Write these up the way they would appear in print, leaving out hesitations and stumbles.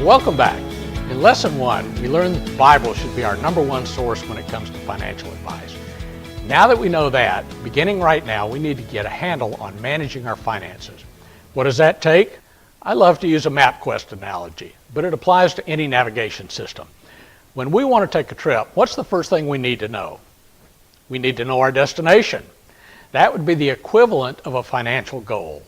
Welcome back. In Lesson 1, we learned that the Bible should be our #1 source when it comes to financial advice. Now that we know that, beginning right now, we need to get a handle on managing our finances. What does that take? I love to use a MapQuest analogy, but it applies to any navigation system. When we want to take a trip, what's the first thing we need to know? We need to know our destination. That would be the equivalent of a financial goal.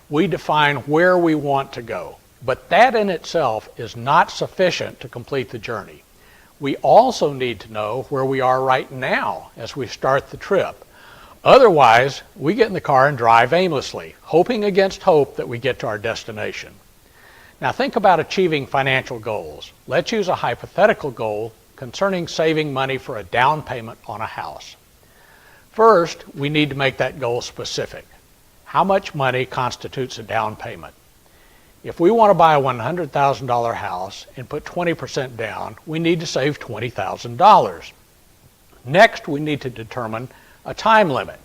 We define where we want to go, but that in itself is not sufficient to complete the journey. We also need to know where we are right now as we start the trip. Otherwise, we get in the car and drive aimlessly, hoping against hope that we get to our destination. Now think about achieving financial goals. Let's use a hypothetical goal concerning saving money for a down payment on a house. First, we need to make that goal specific. How much money constitutes a down payment? If we want to buy a $100,000 house and put 20% down, we need to save $20,000. Next, we need to determine a time limit.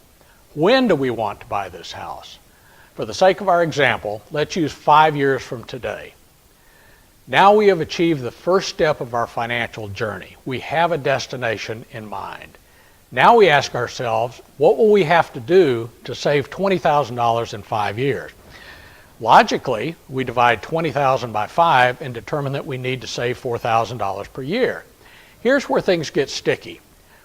When do we want to buy this house? For the sake of our example, let's use 5 years from today. Now we have achieved the first step of our financial journey. We have a destination in mind. Now we ask ourselves, what will we have to do to save $20,000 in 5 years? Logically, we divide $20,000 by 5 and determine that we need to save $4,000 per year. Here's where things get sticky.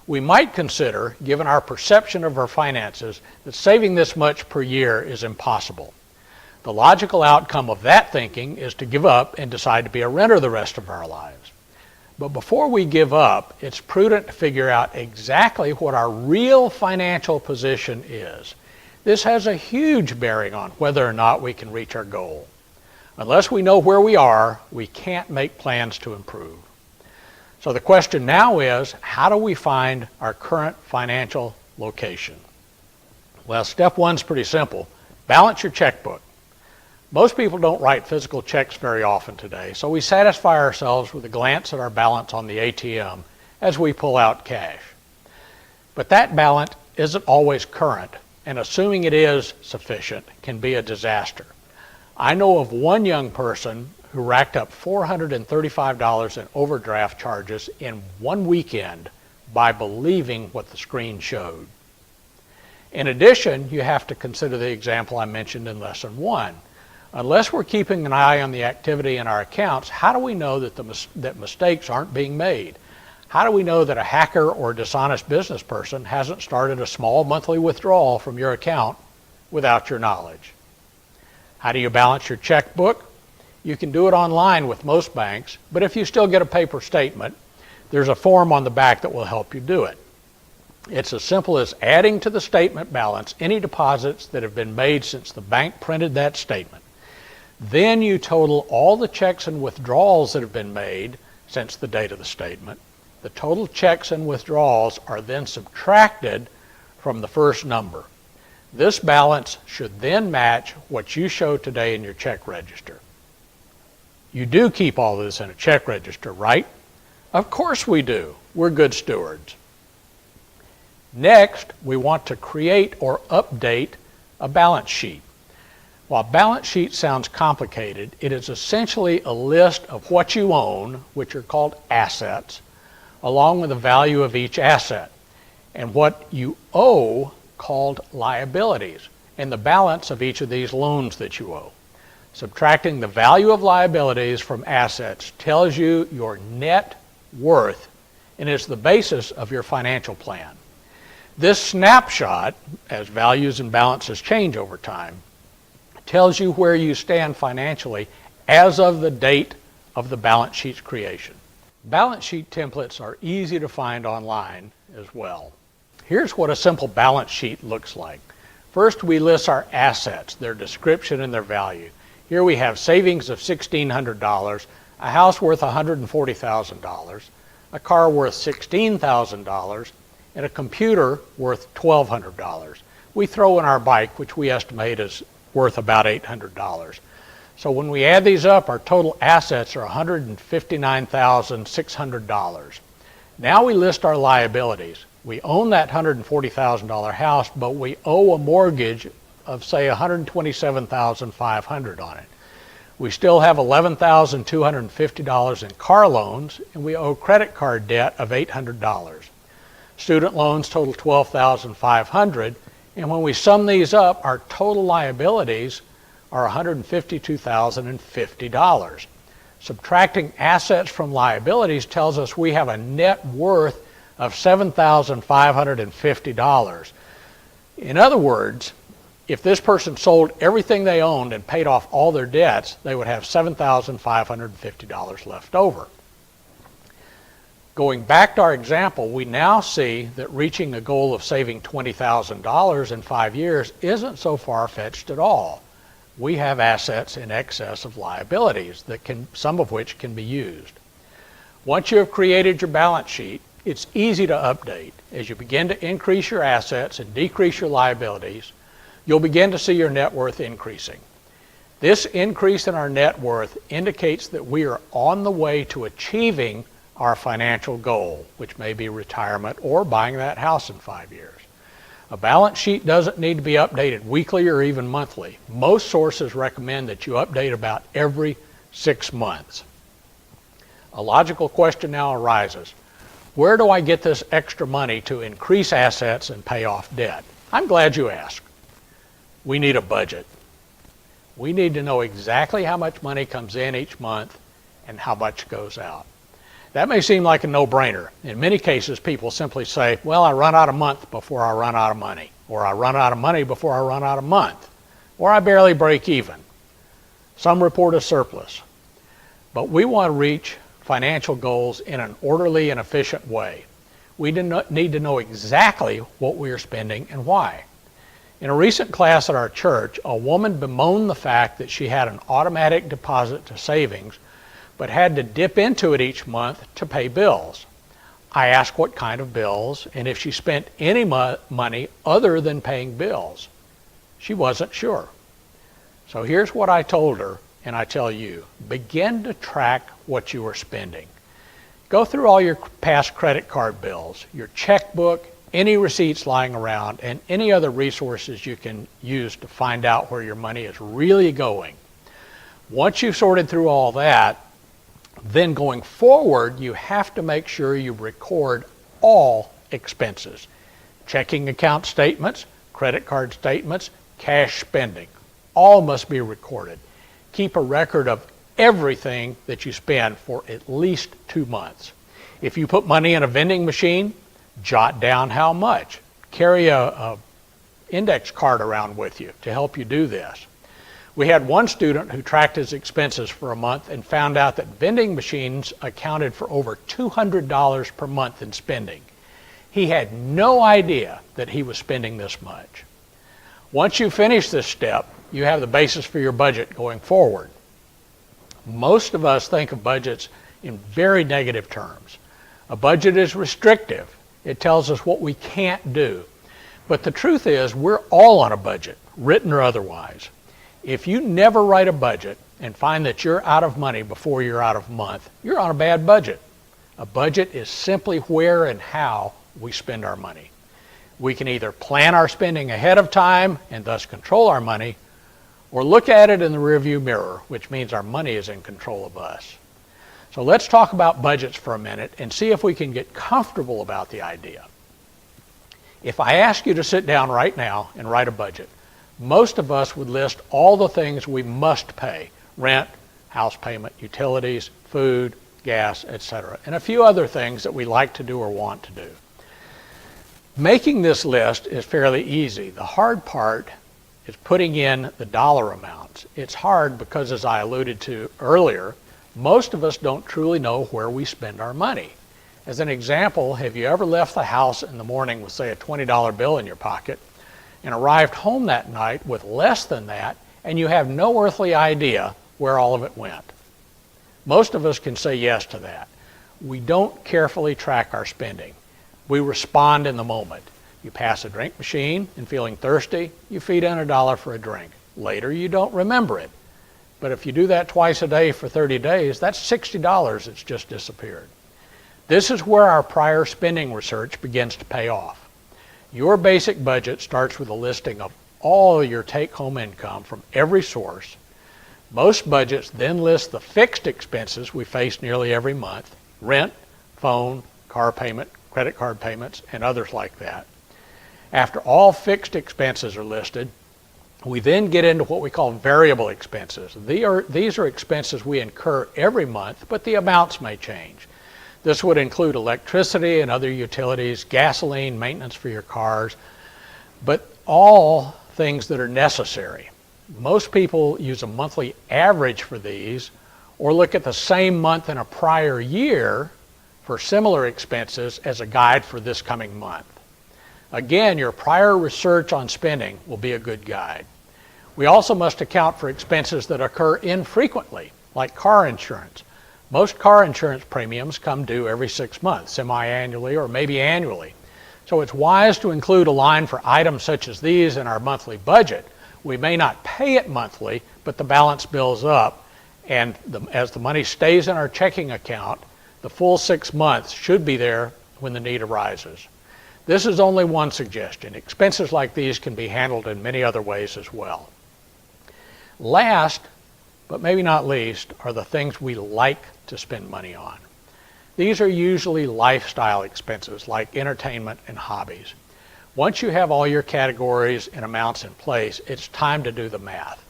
We might consider, given our perception of our finances, that saving this much per year is impossible. The logical outcome of that thinking is to give up and decide to be a renter the rest of our lives. But before we give up, it's prudent to figure out exactly what our real financial position is. This has a huge bearing on whether or not we can reach our goal. Unless we know where we are, we can't make plans to improve. So the question now is, how do we find our current financial location? Well, step 1 is pretty simple. Balance your checkbook. Most people don't write physical checks very often today, so we satisfy ourselves with a glance at our balance on the ATM as we pull out cash. But that balance isn't always current, and assuming it is sufficient can be a disaster. I know of one young person who racked up $435 in overdraft charges in one weekend by believing what the screen showed. In addition, you have to consider the example I mentioned in Lesson 1. Unless we're keeping an eye on the activity in our accounts, how do we know that mistakes aren't being made? How do we know that a hacker or dishonest business person hasn't started a small monthly withdrawal from your account without your knowledge? How do you balance your checkbook? You can do it online with most banks, but if you still get a paper statement, there's a form on the back that will help you do it. It's as simple as adding to the statement balance any deposits that have been made since the bank printed that statement. Then you total all the checks and withdrawals that have been made since the date of the statement. The total checks and withdrawals are then subtracted from the first number. This balance should then match what you show today in your check register. You do keep all of this in a check register, right? Of course we do. We're good stewards. Next, we want to create or update a balance sheet. While balance sheet sounds complicated, it is essentially a list of what you own, which are called assets, along with the value of each asset, and what you owe, called liabilities, and the balance of each of these loans that you owe. Subtracting the value of liabilities from assets tells you your net worth and is the basis of your financial plan. This snapshot, as values and balances change over time, tells you where you stand financially as of the date of the balance sheet's creation. Balance sheet templates are easy to find online as well. Here's what a simple balance sheet looks like. First, we list our assets, their description and their value. Here we have savings of $1,600, a house worth $140,000, a car worth $16,000, and a computer worth $1,200. We throw in our bike, which we estimate is worth about $800. So when we add these up, our total assets are $159,600. Now we list our liabilities. We own that $140,000 house, but we owe a mortgage of, say, $127,500 on it. We still have $11,250 in car loans, and we owe credit card debt of $800. Student loans total $12,500, and when we sum these up, our total liabilities are $152,050. Subtracting assets from liabilities tells us we have a net worth of $7,550. In other words, if this person sold everything they owned and paid off all their debts, they would have $7,550 left over. Going back to our example, we now see that reaching a goal of saving $20,000 in 5 years isn't so far-fetched at all. We have assets in excess of liabilities, some of which can be used. Once you have created your balance sheet, it's easy to update. As you begin to increase your assets and decrease your liabilities, you'll begin to see your net worth increasing. This increase in our net worth indicates that we are on the way to achieving our financial goal, which may be retirement or buying that house in 5 years. A balance sheet doesn't need to be updated weekly or even monthly. Most sources recommend that you update about every 6 months. A logical question now arises. Where do I get this extra money to increase assets and pay off debt? I'm glad you asked. We need a budget. We need to know exactly how much money comes in each month and how much goes out. That may seem like a no-brainer. In many cases, people simply say, well, I run out of month before I run out of money, or I run out of money before I run out of month, or I barely break even. Some report a surplus. But we want to reach financial goals in an orderly and efficient way. We need to know exactly what we are spending and why. In a recent class at our church, a woman bemoaned the fact that she had an automatic deposit to savings but had to dip into it each month to pay bills. I asked what kind of bills and if she spent any money other than paying bills. She wasn't sure. So here's what I told her, and I tell you. Begin to track what you are spending. Go through all your past credit card bills, your checkbook, any receipts lying around, and any other resources you can use to find out where your money is really going. Once you've sorted through all that, then going forward, you have to make sure you record all expenses. Checking account statements, credit card statements, cash spending, all must be recorded. Keep a record of everything that you spend for at least 2 months. If you put money in a vending machine, jot down how much. Carry a index card around with you to help you do this. We had one student who tracked his expenses for a month and found out that vending machines accounted for over $200 per month in spending. He had no idea that he was spending this much. Once you finish this step, you have the basis for your budget going forward. Most of us think of budgets in very negative terms. A budget is restrictive. It tells us what we can't do. But the truth is, we're all on a budget, written or otherwise. If you never write a budget and find that you're out of money before you're out of month, you're on a bad budget. A budget is simply where and how we spend our money. We can either plan our spending ahead of time and thus control our money, or look at it in the rearview mirror, which means our money is in control of us. So let's talk about budgets for a minute and see if we can get comfortable about the idea. If I ask you to sit down right now and write a budget, most of us would list all the things we must pay: rent, house payment, utilities, food, gas, etc., and a few other things that we like to do or want to do. Making this list is fairly easy. The hard part is putting in the dollar amounts. It's hard because, as I alluded to earlier, most of us don't truly know where we spend our money. As an example, have you ever left the house in the morning with, say, a $20 bill in your pocket and arrived home that night with less than that, and you have no earthly idea where all of it went? Most of us can say yes to that. We don't carefully track our spending. We respond in the moment. You pass a drink machine and feeling thirsty, you feed in $1 for a drink. Later, you don't remember it. But if you do that twice a day for 30 days, that's $60 that's just disappeared. This is where our prior spending research begins to pay off. Your basic budget starts with a listing of all your take-home income from every source. Most budgets then list the fixed expenses we face nearly every month: rent, phone, car payment, credit card payments, and others like that. After all fixed expenses are listed, we then get into what we call variable expenses. These are expenses we incur every month, but the amounts may change. This would include electricity and other utilities, gasoline, maintenance for your cars, but all things that are necessary. Most people use a monthly average for these, or look at the same month in a prior year for similar expenses as a guide for this coming month. Again, your prior research on spending will be a good guide. We also must account for expenses that occur infrequently, like car insurance. Most car insurance premiums come due every 6 months, semi-annually or maybe annually. So it's wise to include a line for items such as these in our monthly budget. We may not pay it monthly, but the balance builds up, and as the money stays in our checking account, the full 6 months should be there when the need arises. This is only one suggestion. Expenses like these can be handled in many other ways as well. Last, but maybe not least, are the things we like to spend money on. These are usually lifestyle expenses like entertainment and hobbies. Once you have all your categories and amounts in place, it's time to do the math.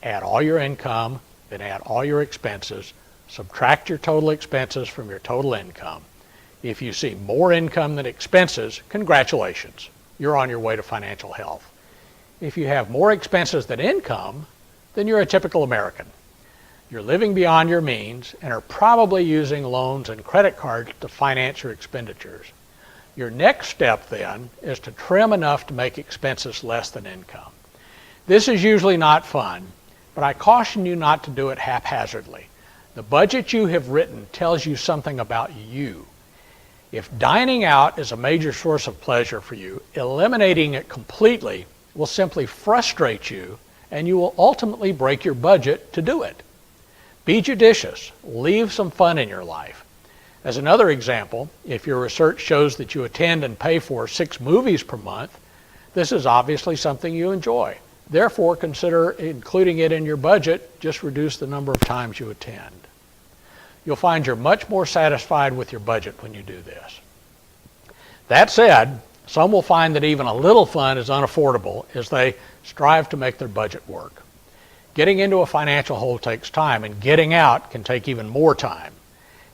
Add all your income, then add all your expenses, subtract your total expenses from your total income. If you see more income than expenses, congratulations, you're on your way to financial health. If you have more expenses than income, then you're a typical American. You're living beyond your means and are probably using loans and credit cards to finance your expenditures. Your next step then is to trim enough to make expenses less than income. This is usually not fun, but I caution you not to do it haphazardly. The budget you have written tells you something about you. If dining out is a major source of pleasure for you, eliminating it completely will simply frustrate you, and you will ultimately break your budget to do it. Be judicious. Leave some fun in your life. As another example, if your research shows that you attend and pay for 6 movies per month, this is obviously something you enjoy. Therefore, consider including it in your budget. Just reduce the number of times you attend. You'll find you're much more satisfied with your budget when you do this. That said, some will find that even a little fun is unaffordable as they strive to make their budget work. Getting into a financial hole takes time, and getting out can take even more time.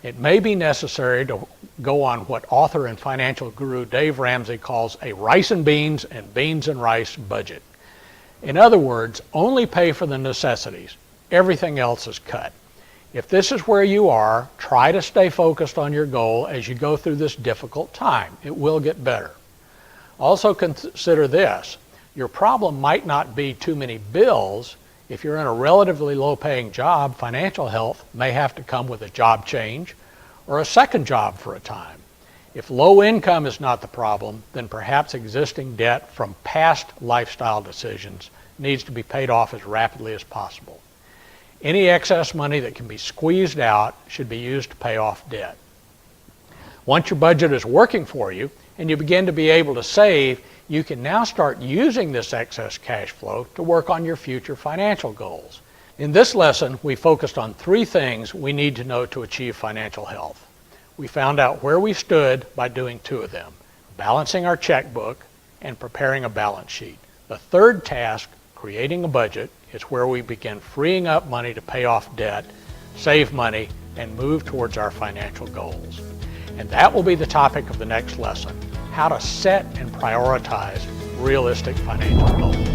It may be necessary to go on what author and financial guru Dave Ramsey calls a rice and beans and rice budget. In other words, only pay for the necessities. Everything else is cut. If this is where you are, try to stay focused on your goal as you go through this difficult time. It will get better. Also consider this. Your problem might not be too many bills. If you're in a relatively low-paying job, financial health may have to come with a job change or a second job for a time. If low income is not the problem, then perhaps existing debt from past lifestyle decisions needs to be paid off as rapidly as possible. Any excess money that can be squeezed out should be used to pay off debt. Once your budget is working for you and you begin to be able to save, you can now start using this excess cash flow to work on your future financial goals. In this lesson, we focused on 3 things we need to know to achieve financial health. We found out where we stood by doing 2 of them: balancing our checkbook and preparing a balance sheet. The third task, creating a budget, is where we begin freeing up money to pay off debt, save money, and move towards our financial goals. And that will be the topic of the next lesson: how to set and prioritize realistic financial goals.